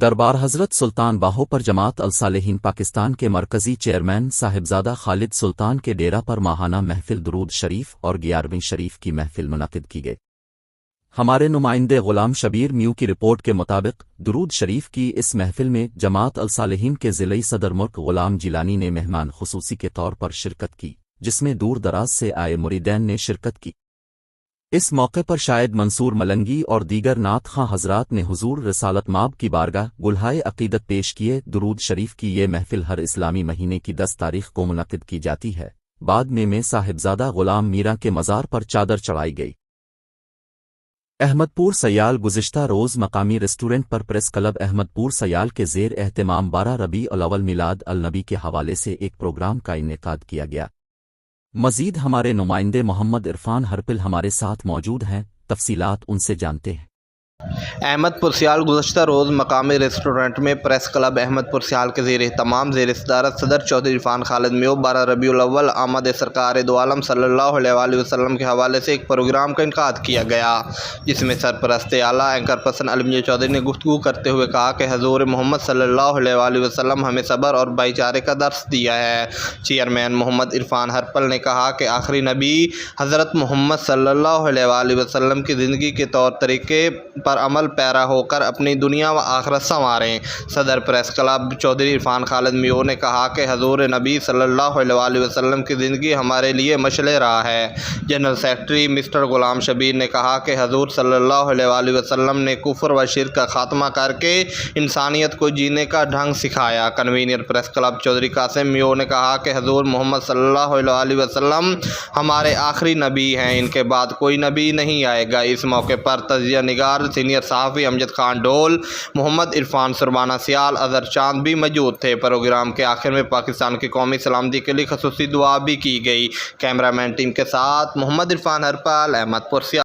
دربار حضرت سلطان باہو پر جماعت الصالحین پاکستان کے مرکزی چیئرمین صاحبزادہ خالد سلطان کے ڈیرہ پر ماہانہ محفل درود شریف اور 11ویں شریف کی محفل منعقد کی گئی۔ ہمارے نمائندے غلام شبیر میو کی رپورٹ کے مطابق درود شریف کی اس محفل میں جماعت الصالحین کے ضلعی صدر ملک غلام جیلانی نے مہمان خصوصی کے طور پر شرکت کی، جس میں دور دراز سے آئے مریدین نے شرکت کی۔ اس موقع پر شاید منصور ملنگی اور دیگر نعت خواں حضرات نے حضور رسالت مآب کی بارگاہ گلہائے عقیدت پیش کیے۔ درود شریف کی یہ محفل ہر اسلامی مہینے کی 10 تاریخ کو منعقد کی جاتی ہے۔ بعد میں صاحبزادہ غلام میرا کے مزار پر چادر چڑھائی گئی۔ احمد پور سیال گزشتہ روز مقامی ریسٹورنٹ پر پریس کلب احمد پور سیال کے زیر اہتمام 12 ربیع الاول میلاد النبی کے حوالے سے ایک پروگرام کا انعقاد کیا گیا۔ مزید ہمارے نمائندے محمد عرفان ہرپل ہمارے ساتھ موجود ہیں، تفصیلات ان سے جانتے ہیں۔ احمد پور سیال گزشتہ روز مقامی ریسٹورنٹ میں پریس کلب احمد پور سیال کے زیر اہتمام زیر صدارت صدر چودھری عرفان خالد میو 12 ربیع الاول آمد سرکار دو عالم صلی اللہ علیہ وآلہ وسلم کے حوالے سے ایک پروگرام کا انعقاد کیا گیا، جس میں سرپرست اعلیٰ اینکر پرسن علم چودھری نے گفتگو کرتے ہوئے کہا کہ حضور محمد صلی اللہ علیہ وآلہ وسلم ہمیں صبر اور بھائی چارے کا درس دیا ہے۔ چیئرمین محمد عرفان ہرپل نے کہا کہ آخری نبی حضرت محمد صلی اللہ علیہ وآلہ وسلم کی زندگی کے طور طریقے پر عمل پیرا ہو کر اپنی دنیا و آخرت سنواریں۔ صدر پریس کلب چودھری عرفان خالد میو نے کہا کہ حضور نبی صلی اللہ علیہ وآلہ وسلم کی زندگی ہمارے لیے مشعل راہ ہے۔ General secretary mister Ghulam Shabbir نے کہا کہ حضور صلی اللہ علیہ وآلہ وسلم نے کفر و شرک کا خاتمہ کر کے انسانیت کو جینے کا ڈھنگ سکھایا۔ Convener press club Chaudhry Qasim Meo نے کہا کہ حضور محمد صلی اللہ علیہ وآلہ وسلم ہمارے آخری نبی ہیں، ان کے بعد کوئی نبی نہیں آئے گا۔ اس موقع پر تجزیہ نگار سینئر صحافی امجد خان ڈول، محمد عرفان سربانہ سیال، اظہر چاند بھی موجود تھے۔ پروگرام کے آخر میں پاکستان کی قومی سلامتی کے لیے خصوصی دعا بھی کی گئی۔ کیمرہ مین ٹیم کے ساتھ محمد عرفان ہرپل، احمد پور سیال۔